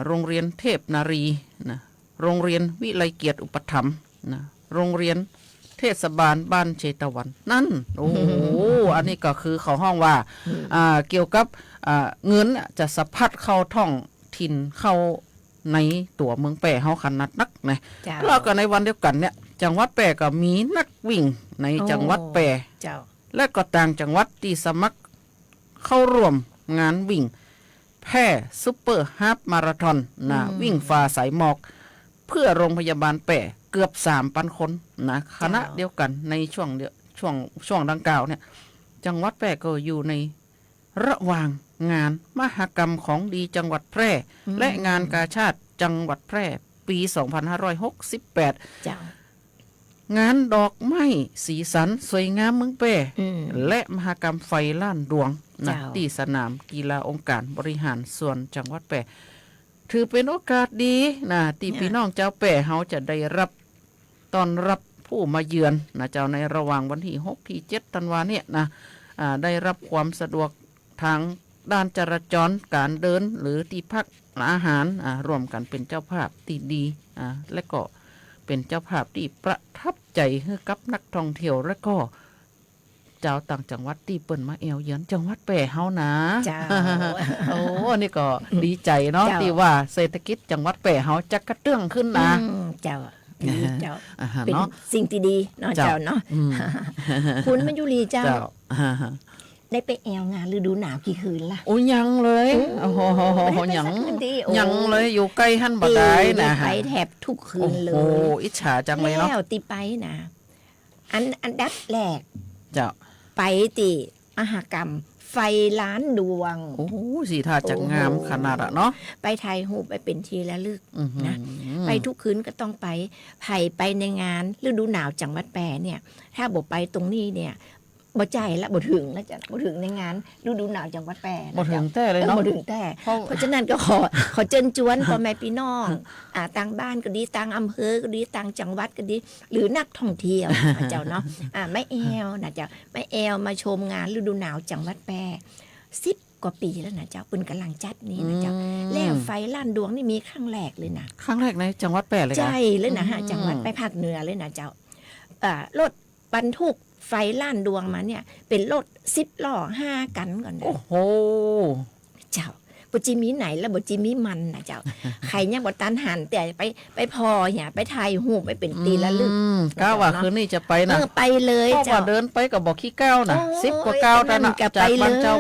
โรงเรียนเทพนารีนะโรงเรียนวิไลเกียรติอุปถัมภ์นะโรงเรียนเทศบาลบ้านเชตวันนั่นโอ้โห อันนี้ก็คือเขาห้องว่าเกี่ยวกับเงินจะสะพัดเข้าท่องถิ่นเข้าในตัวเมืองแปะเฮาขนาดนักนะแล้วก็ในวันเดียวกันเนี่ยจังหวัดแปะก็มีนักวิ่งในจังหวัดแปะและก็ต่างจังหวัดที่สมัครเข้าร่วมงานวิ่งแพร่ซุปเปอร์ฮาล์ฟมาราธอนนะวิ่งฝ่าสายหมอกเพื่อโรงพยาบาลแปะเกือบ 3,000 คนนะคณะเดียวกันในช่วงดังกล่าวเนี่ยจังหวัดแพร่ก็อยู่ในระหว่างงานมหกรรมของดีจังหวัดแพร่และงานกาชาดจังหวัดแพร่ปี 2568งานดอกไม้สีสันสวยงามเมืองแพร่และมหกรรมไฟล้านดวงนะที่สนามกีฬาองค์การบริหารส่วนจังหวัดแพร่ถือเป็นโอกาสดีนะที่พี่น้องเจ้าแปะเขาจะได้รับต้อนรับผู้มาเยือนนะเจ้าในระหว่างวันที่6ที่7ธันวาเนี่ยนะได้รับความสะดวกทางด้านจราจรการเดินหรือที่พักอาหารร่วมกันเป็นเจ้าภาพที่ดีและก็เป็นเจ้าภาพที่ประทับใจให้กับนักท่องเที่ยวและก็เจ้าต่างจังหวัดที่เปิ่นมาแอวเยือนจังหวัดแปะเฮานะโอ้นี่ก็ดีใจเนาะที่ว่าเศรษฐกิจจังหวัดแปะเฮาจะกระเตื้องขึ้นนะเจ้าเป็นสิ่งที่ดีเนาะเจ้าเนาะคุณมายุรีเจ้าได้ไปแอวงานฤดูหนาวกี่คืนล่ะโอ้ยังเลยโอ้โหยังเลยอยู่ใกล้หั่นบ่ได้นะไปแถบทุกคืนเลยโอ้อิจฉาจังเลยเนาะแล้วติไปนะอันดับแรกเจ้าไปติมหกรรมไฟล้านดวงโอ้สีท่าจะงามขนาดอะเนาะไปถ่ายรูปไปเป็นทีละลึกนะไปทุกคืนก็ต้องไปในงานฤดูหนาวจังหวัดแปะเนี่ยถ้าบ่ไปตรงนี้เนี่ยบ่ใจละบ่ถึงแล้วจ้ะบ่ถึงในงานฤดูหนาวจังหวัดแปะบ่ถึงแต่เลยเนาะบ่ถึงแต่เพราะฉะนั้นก็ขอเชิญชวนพ่อแม่พี่น้องต่างบ้านก็ดีต่างอำเภอก็ดีต่างจังหวัดก็ดีหรือนักท่องเที่ยวเจ้าเนาะไม่แอวนะเจ้าไม่แอวมาชมงานฤดูหนาวจังหวัดแปะ10 กว่าปีแล้วนะเจ้าเปิ้นกำลังจัดนี่นะเจ้าแล้วไฟล้านดวงนี่มีครั้งแรกเลยนะครั้งแรกในจังหวัดแปะเลยใช่เลยนะฮะจังหวัดไปภาคเหนือเลยนะเจ้ารถบรรทุกไฟล้านดวงมาเนี่ยเป็นรถ10 ล้อ5 กันก่อนนะโอ้โหเจ้าบ่จิมีไหนแล้วบ่จิมีมันนะเจ้าใครยังบ่ตันหันแต่ไปพอเนี่ยไปถ่ายรูปไปเป็นตีละลึกก้าวว่าคืนนี้จะไปนะไปเลยเจ้าเดินไปก็บ่ขี้ก้าวนะ10 กว่าก้าวแต่นะจากบ้านเจ้า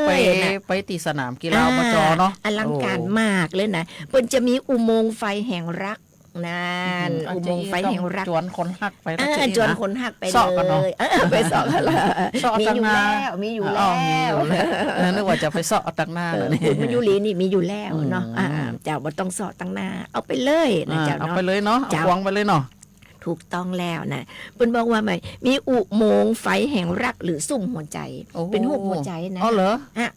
ไปตีสนามกีฬาอบจเนาะอลังการมากเลยนะเปิ้นจะมีอุโมงค์ไฟแห่งรัก นั่นอุโมงค์ไฟแห่งรัก จวนคนหักไปแล้ว จวนคนหักไป สอบกัน เล เนาะ ยไปสอบกันละ สอบ มี ตั้ง อยู่ นาน แล้วมีอยู่แล้ว นึกว่าจะไปเสาะตั้งหน้าเลย คุณมายุรีนี่มีอยู่แล้วเนาะเจ้าบ่ต้องสอบตั้งหน้าเอาไปเลยนะเจ้า เอา เนาะ ไปเลยเนาะเอา เจ้า ควงไปเลยเนาะ ถูกต้องแล้วนะเปิ้นบอกว่าไหมมีอุโมงค์ไฟแห่งรักหรือซุ่มหัวใจ โอ้โห เป็นรูปหัวใจนะ อ๋อเหรอ อ่ะ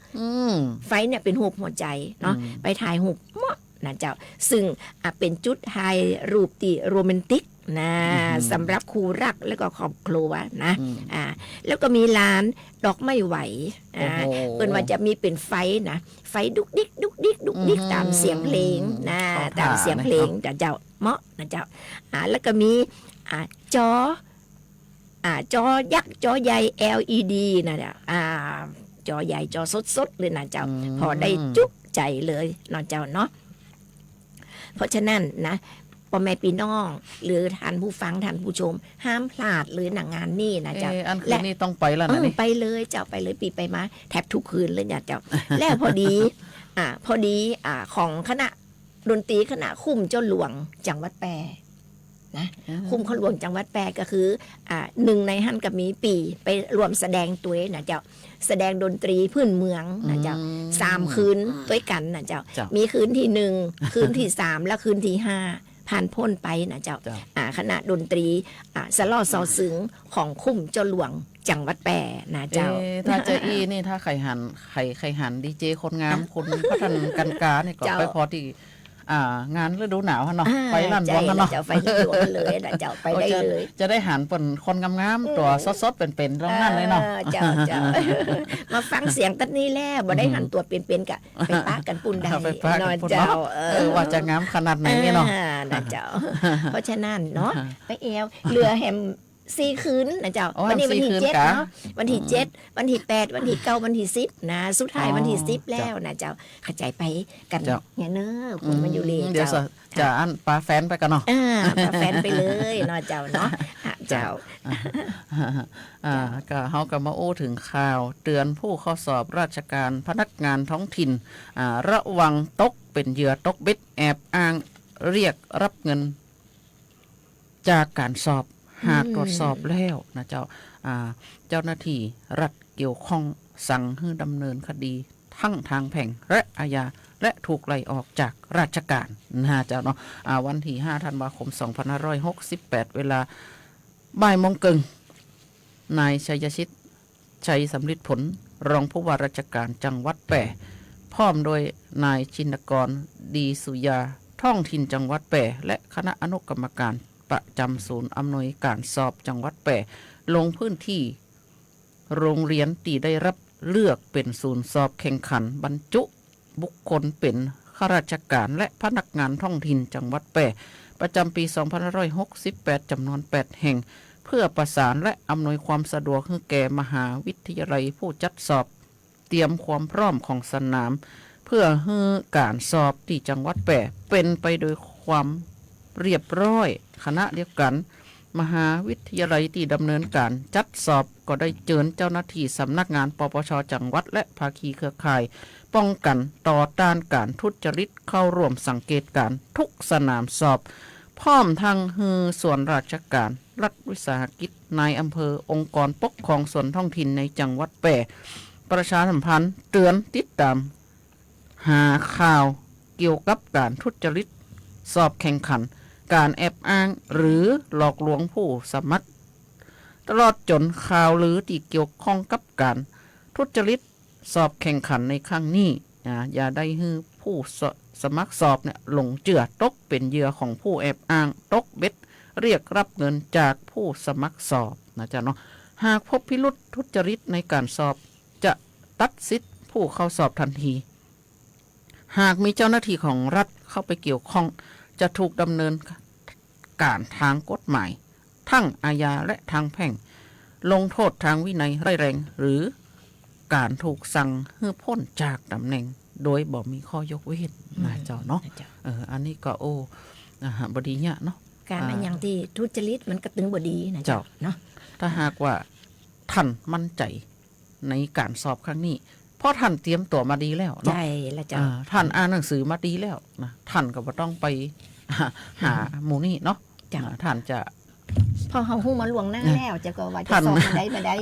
ไฟเนี่ยเป็นรูปหัวใจเนาะไปถ่ายรูปเหมาะนะเจ้าซึ่งเป็นจุดถ่ายรูปที่โรแมนติกนะสำหรับคู่รักแล้วก็ครอบครัวนะแล้วก็มีลานดอกไม้ไหวเปิ้นว่าจะมีเป็นไฟนะไฟดุกดิกดุกดิกดุกดิกตามเสียงเพลงนะตามเสียงเพลงเจ้าเหมาะนะเจ้าแล้วก็มีจอยักษ์จอใหญ่ LED นะเจ้าจอใหญ่จอสดๆเลยนะเจ้าพอได้จุใจเลยเนาะเจ้าเนาะเพราะฉะนั้นนะพ่อแม่พี่น้องหรือท่านผู้ฟังท่านผู้ชมห้ามพลาดเลยหนังงานนี่นะเจ้า อันคืนนี้ต้องไปแล้วนะนี่ ไปเลยเจ้าไปเลยปีไปมาแทบทุกคืนเลยเนี่ยเจ้า แล้วพอดีของคณะดนตรีคณะคุ้มเจ้าหลวงจังหวัดแปรนะคุ้มเขาหลวงจังหวัดแปรก็คือหนึ่งในฮั่นกับมีปีไปรวมแสดงตัวนะเจ้าแสดงดนตรีพื้นเมืองนะเจ้า3 คืนด้วยกันนะเจ้ามีคืนที่ 1 คืนที่ 3 และคืนที่ 5ผ่านพ้นไปนะเจ้าคณะดนตรีสลอซอซึงของคุ้มเจ้าหลวงจังหวัดแปรนะเจ้า ถ้าเจออีนี่ถ้าไข่หันดีเจคนงามคนพัฒนกันกาเนี่ยก็ไปพอที่งานฤดูหนาวฮะเนาะไปลั่นวงกันเนาะ เจ้าไปลั่นวงกันเลยนะเจ้าไปได้เลย จะได้หันเป็นคนงามๆตัวสดๆเป็นๆตรงนั้นเลยเนาะ เจ้ามาฟังเสียงตัดนี้แล้วบ่ได้หันตัวเป็นๆกะไปปะกันปุ่นได้ ไปปะกันปุ่น เจ้า ว่าจะงามขนาดไหนนี่เนาะ นะเจ้าเพราะฉะนั้นเนาะไปเอวเรือแฮม4 คืนนะเจ้าวันนี้วันที่7เนาะวันที่7วันที่8วันที่9วันที่10นะสุดท้ายวันที่10แล้วนะเจ้าเข้าใจไปกันเนี่ยเนอะคนมันอยู่เลย เดี๋ยวจะอันปลาแฟนไปกันเนาะ ปลาแฟนไปเลยเนาะเจ้าเนาะเจ้า ก็เฮาก็มาโอ้ถึงข่าวเตือนผู้เข้าสอบราชการพนักงานท้องถิ่นระวังตกเป็นเหยื่อตกเบ็ดแอบอ้างเรียกรับเงินจากการสอบหากตรวจสอบแล้วนะเจ้าหน้าที่รัฐเกี่ยวข้องสั่งให้ดำเนินคดีทั้งทางแพ่งและอาญาและถูกไล่ออกจากราชการนะเจ้าเนาะวันที่5ธันวาคม2568เวลาบ่ายโมงครึ่งนายชัยชิตชัยสำริดผลรองผู้ว่าราชการจังหวัดแปรพร้อมโดยนายชินกรดีสุยาท้องถิ่นจังหวัดแปรและคณะอนุกรรมการประจำศูนย์อำนวยการสอบจังหวัดแปรลงพื้นที่โรงเรียนที่ได้รับเลือกเป็นศูนย์สอบแข่งขันบรรจุบุคคลเป็นข้าราชการและพนักงานท้องถิ่นจังหวัดแปรประจำปี2568จำนวน8แห่งเพื่อประสานและอำนวยความสะดวกให้แก่มหาวิทยาลัยผู้จัดสอบเตรียมความพร้อมของสนามเพื่อให้การสอบที่จังหวัดแปรเป็นไปโดยความเรียบร้อยขณะเดียวกันมหาวิทยาลัยที่ดำเนินการจัดสอบก็ได้เชิญเจ้าหน้าที่สำนักงานปปชจังหวัดและภาคีเครือข่ายป้องกันต่อต้านการทุจริตเข้าร่วมสังเกตการทุกสนามสอบพร้อมทั้งฮือส่วนราชการรัฐวิสาหกิจนายอำเภอองค์กรปกครองส่วนท้องถิ่นในจังหวัดแปรประชาสัมพันธ์เตือนติดตามหาข่าวเกี่ยวกับการทุจริตสอบแข่งขันการแอบอ้างหรือหลอกลวงผู้สมัครตลอดจนข่าวลือที่เกี่ยวข้องกับการทุจริตสอบแข่งขันในครั้งนี้อย่าได้ให้ผู้สมัครสอบเนี่ยหลงเชื่อตกเป็นเหยื่อของผู้แอบอ้างตกเบ็ดเรียกรับเงินจากผู้สมัครสอบนะจ๊ะเนาะหากพบพิรุธทุจริตในการสอบจะตัดสิทธิ์ผู้เข้าสอบทันทีหากมีเจ้าหน้าที่ของรัฐเข้าไปเกี่ยวข้องจะถูกดำเนินการทางกฎหมายทั้งอาญาและทางแพ่งลงโทษทางวินัยร้ายแรงหรือการถูกสั่งให้พ้นจากตำแหน่งโดยบ่มีข้อยกเว้นนะเจ้าเนาะอันนี้ก็บดีเนี่ยเนาะการอันอย่างที่ทุจริตมันกระตึงบดีนะเจ้าเนาะถ้าหากว่าท่านมั่นใจในการสอบครั้งนี้เพราะท่านเตรียมตัวมาดีแล้วเนาะใช่แล้วจ้ะท่านอ่านหนังสือมาดีแล้วนะท่านก็บ่ต้องไป หาหมู่นี่เนาะ จ้ะ ท่านจะ พอเฮาฮู้มาล่วงหน้าแล้วจะก็ว่าจะ ท่าน สอบมาได้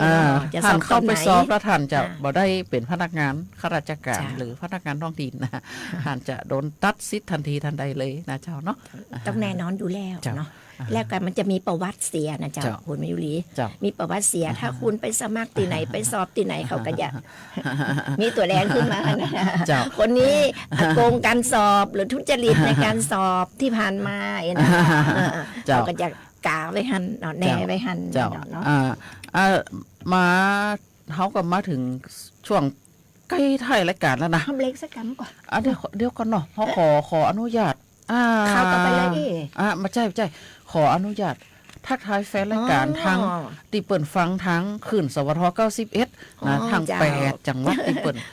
จะส ท่า อน บ เข้าไป ตอนไหน สอบแล้วท่านจะ อ่า บ่ได้เป็นพนักงานข้าราชการ จ้ะ หรือพนักงานท้องถิ่นนะท่านจะโดนตัดสิทธิ์ทันทีทันใดเลยนะเจ้าเนาะ ต้องแน่นอนอยู่แล้ว จ้ะ เนาะแล้วกันมันจะมีประวัติเสียนะเจ้า เจ้า คุณมายุรี เจ้า มีประวัติเสียถ้าคุณไปสมัครที่ไหนไปสอบที่ไหนเขาก็จะมีตัวแดงขึ้นมานะ เจ้า คนนี้โกงการสอบหรือทุจริตในการสอบที่ผ่านมาเองนะ เจ้า เขาก็จะกาไว้หันเนาะแน่ไว้หัน เจ้า เนาะ มาเขาก็มาถึงช่วงใกล้ท้ายรายการแล้วนะ ทำเล็กสักคำก่อน เดี๋ยวก่อนเนาะเขาขออนุญาตเข้าต่อไปเลยดิ มาใช่ขออนุญาตทักทายแฟนรายการทั้งที่เปิดฟังทั้งคืนสวท91นะทั้ง8จังหวัดที่เปิด8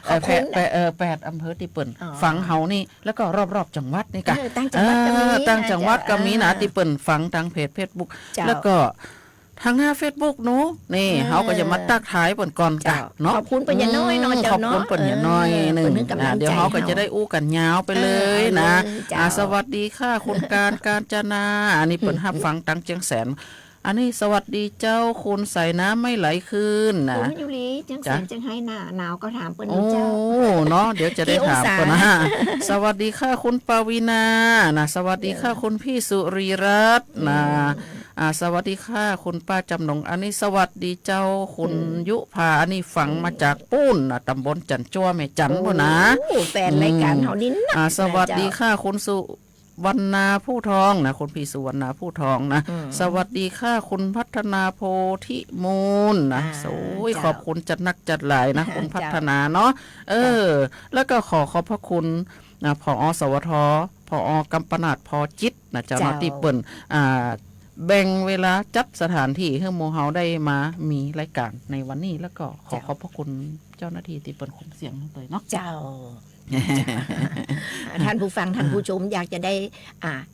อำเภอที่เปิดฟังเฮานี่แล้วก็รอบๆจังหวัดนี่กะ ตั้งจังหวัดก็มี ตั้งจังหวัดก็มีนะที่เปิดฟังทางเพจ Facebook แล้วก็ทางหน้า Facebook หนูนี่เขาก็จะมาตักทายเปิดก่อนกะเนาะ ขอบคุณปัญญาน้อยเนาะ ข เจ้า อบ เนาะ คุณปัญญาน้อยหนึ่ง เดี๋ยวเขาก็จะได้อู้กันยาวไปเลยนะ เจ้า สวัสดีค่ะคุณการจนาอันนี้เปิดหับฟังตังเจียงแสน อันนี้สวัสดีเจ้าคุณใส่น้ำไม่ไหลคืน คุ นะ ณยุรีจังแสนจังให้หนาวก็ถามเปิ้น โอ้ เจ้า เนาะเดี๋ยวจะได้ถาม กี่องศา ก่อนนะ สวัสดีค่ะคุณปวีนานะสวัสดีค่ะคุณพี่สุรีรัตน์นะสวัสดีค่ะคุณป้าจำนงอันนี้สวัสดีเจ้าคุณยุพาอันนี้ฝังมาจากปุ้นนะตำบลจันจ้วแม่จันบ่นะ โอ้แฟนรายการเฮานี่นะ สวัสดีค่ะคุณสุวรรณาผู้ทองนะคุณพี่สุวรรณาผู้ทองนะสวัสดีค่ะคุณพัฒนาโพธิมูลนะโอ้ยขอบคุณจัดนักจัดหลายนะคุณพัฒนาเนาะแล้วก็ขอบพระคุณนะผอ.สวทผอ.กัมปนาทพอจิตนะเจ้าหน้าที่เปิ้นแบ่งเวลาจัดสถานที่ให้หมู่เฮาได้มามีรายการในวันนี้แล้วก็ขอบพระคุณเจ้าหน้าที่ที่เปิ้นคุมเสียงเลยเนาะ เจ้า ท่านผู้ฟังท่านผู้ชมอยากจะได้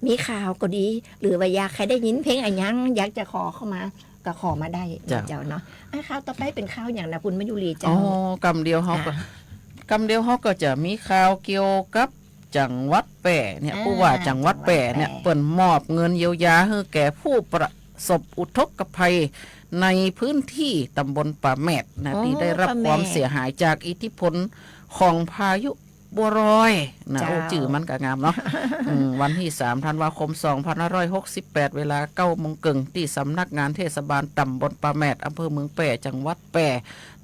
มีข่าวก็ดี หรือว่าอยากใครได้ยินเพลงอะไรยังอยากจะขอเข้ามาก็ขอมาได้เจ้าเนาะข่าวต่อไปเป็นข่าวอย่างนะคุณมยุรีเจ้า อ๋อกำเดียวเฮาก็จะมีข่าวเกี่ยวกับจังหวัดแปะเนี่ยผู้ว่าจังหวัดแปะเนี่ยเปิ่นมอบเงินเยียวยาให้แก่ผู้ประสบอุทกภัยในพื้นที่ตำบลป่าแมดนะที่ได้รับความเสียหายจากอิทธิพลของพายุบัวรอยนะโอ้จื่อมันก็งามเนาะ วันที่3ธันวาคม2568เวลา 9 โมงครึ่งที่สำนักงานเทศบาลตำบลป่าแมดอำเภอเมืองแปะจังหวัดแปะ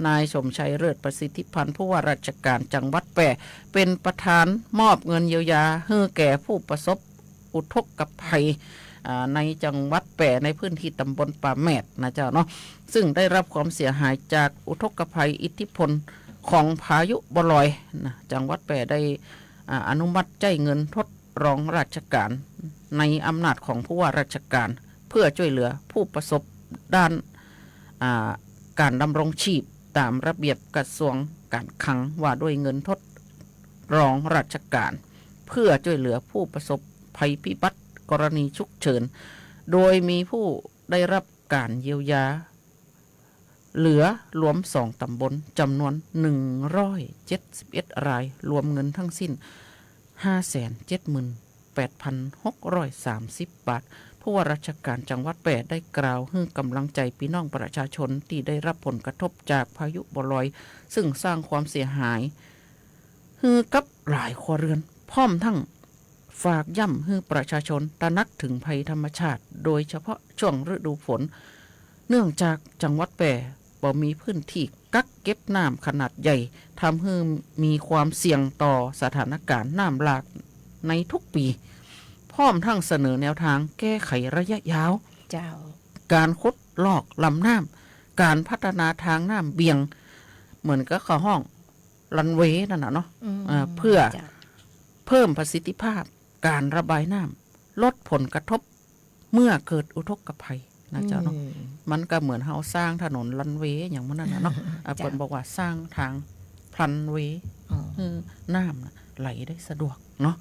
นายสมชัยเลิศประสิทธิพันธ์ผู้ว่าราชการจังหวัดแปะเป็นประธานมอบเงินเยียวยาให้แก่ผู้ประสบอุทกภัยในจังหวัดแปะในพื้นที่ตำบลป่าแมดนะเจ้าเนาะซึ่งได้รับความเสียหายจากอุทกภัยอิทธิพลของพายุบลอยนะจังหวัดแปะได้อนุมัติจ่ายเงินทดรองราชการในอำนาจของผู้ว่าราชการเพื่อช่วยเหลือผู้ประสบด้านการดำรงชีพตามระเบียบกระทรวงการคลังว่าด้วยเงินทดรองราชการเพื่อช่วยเหลือผู้ประสบภัยพิบัติกรณีฉุกเฉินโดยมีผู้ได้รับการเยียวยาเหลือรวม2ตำบลจำนวน171รายรวมเงินทั้งสิ้น 578,630 บาทผู้ว่าราชการจังหวัดแปะได้กล่าวให้กำลังใจพี่น้องประชาชนที่ได้รับผลกระทบจากพายุบลอยซึ่งสร้างความเสียหายให้กับหลายครัวเรือนพร้อมทั้งฝากย้ำให้ประชาชนตระหนักถึงภัยธรรมชาติโดยเฉพาะช่วงฤดูฝนเนื่องจากจังหวัดแปะบ่มีพื้นที่กักเก็บน้ำขนาดใหญ่ทำให้มีความเสี่ยงต่อสถานการณ์น้ำหลากในทุกปีพร้อมทั้งเสนอแนวทางแก้ไขระยะยาวเจ้าการขุดลอกลำน้ำการพัฒนาทางน้ำเบี่ยงเหมือนกับข้อห้องรันเวย์นั่นนะเนาะเพื่อเพิ่มประสิทธิภาพการระบายน้ำลดผลกระทบเมื่อเกิดอุทกภัยนะเจ้าเนาะมันก็เหมือนเฮาสร้างถนนรันเวย์อย่างนั้นนะเนาะเปิ้นบอกว่าสร้างทางพลันเวย์น้ำไหลได้สะดวกเนาะ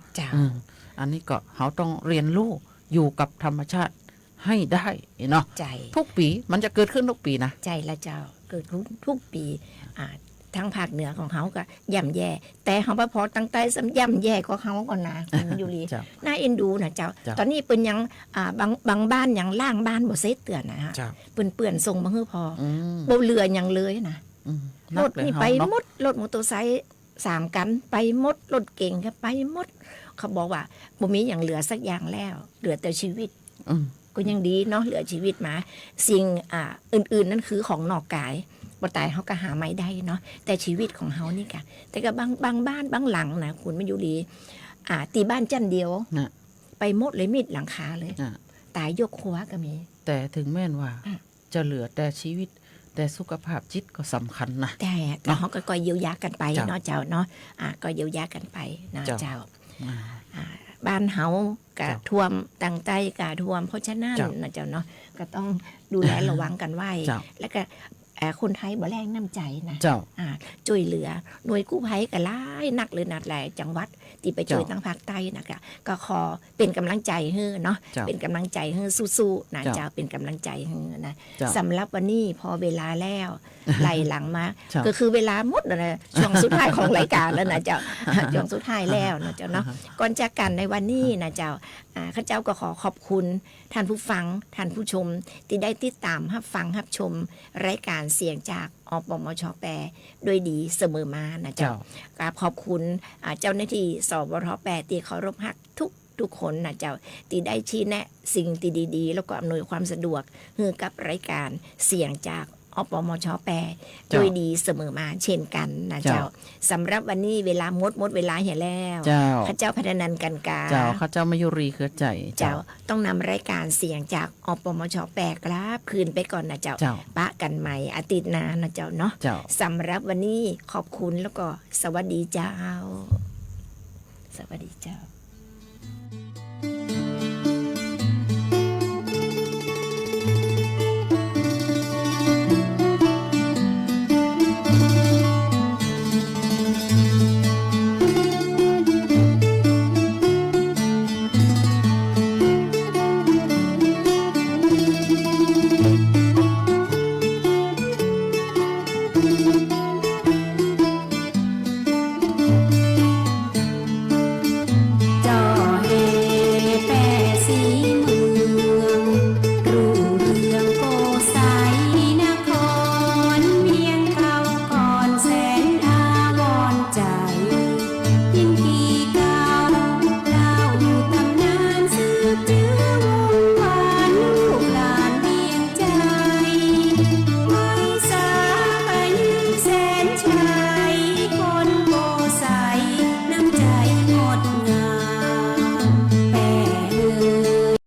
อันนี้ก็เฮาต้องเรียนรู้อยู่กับธรรมชาติให้ได้เนาะทุกปีมันจะเกิดขึ้นทุกปีนะใจละเจ้าเกิดทุกปี ทางภาคเหนือของเขาก็ย่ำแย่แต่เขาพอตั้งใจซ้ำย่ำแย่ก็เขาก่อนนะคุณยูรีน่าเอ็นดูนะเจ้าตอนนี้เป็นยังบางบ้านยังล่างบ้านบ่เซ็ตเตือนนะฮะเปื่อนส่งมาฮื้อพอบ่เรือยังเลยนะรถนี่ไปหมดรถมอเตอร์ไซค์3 กันไปหมดรถเก่งก็ไปหมดเขาบอกว่าบ่มีอย่างเหลือสักอย่างแล้วเหลือแต่ชีวิตก็ยังดีเนาะเหลือชีวิตมาสิ่งอื่นๆนั่นคือของนอกกายบ่ตายเขาก็หาไม่ได้เนาะแต่ชีวิตของเขานี่ค่ะแต่ก็บางบ้านบางหลังนะคุณมาอยู่ดีตีบ้านจันเดียวไปหมดเลยมิดหลังคาเลยตายยกครัวก็มีแต่ถึงแม้นว่าจะเหลือแต่ชีวิตแต่สุขภาพจิตก็สำคัญนะแต่เขาก็เยียวยากันไปเนาะเจ้าเนาะก็เยียวยากันไปนะเจ้าบ้านเฮากะท่วมตั้งใจกะท่วมเพราะฉะนั้นนะเจ้าเนาะก็ต้องดูแลระวังกันไว้แล้วก็คนไทยบ่แรงน้ำใจนะช่วยเหลือหน่วยกู้ภัยก็หลายนักเลยนัดหลายจังหวัดที่ไปช่วยทางภาคใต้นะคะก็ขอเป็นกำลังใจให้เนาะเป็นกำลังใจให้สู้ๆนะเจ้าเป็นกำลังใจให้นะสำหรับวันนี้พอเวลาแล้วไหลหลังมาก็คือเวลาหมดนะช่วงสุดท้ายของรายการแล้วนะเจ้าช่วงสุดท้ายแล้วนะเจ้าเนาะก่อนจากกันในวันนี้นะเจ้าข้าเจ้าก็ขอขอบคุณท่านผู้ฟังท่านผู้ชมที่ได้ติดตามรับฟังรับชมรายการเสียงจากอปมช.แปโดยดีเสมอมานะเจ้ากราบขอบคุณเจ้าหน้าที่สวท.แปที่เคารพรักทุกคนนะเจ้าที่ได้ชี้แนะสิ่งที่ดีๆแล้วก็อำนวยความสะดวกให้กับรายการเสียงจากอปมช.แปโดยดีเสมอมาเช่นกันนะเจ้าสำหรับวันนี้เวลาหมดเวลาเห็นแล้วข้าเจ้าพัฒนันกันกาข้าเจ้ามายุรีเครือใจเจ้าต้องนำรายการเสียงจากอปมช.แปกราบคืนไปก่อนนะเจ้าปะกันใหม่อาทิตย์หน้านะเจ้าเนาะสำหรับวันนี้ขอบคุณแล้วก็สวัสดีเจ้าสวัสดีเจ้า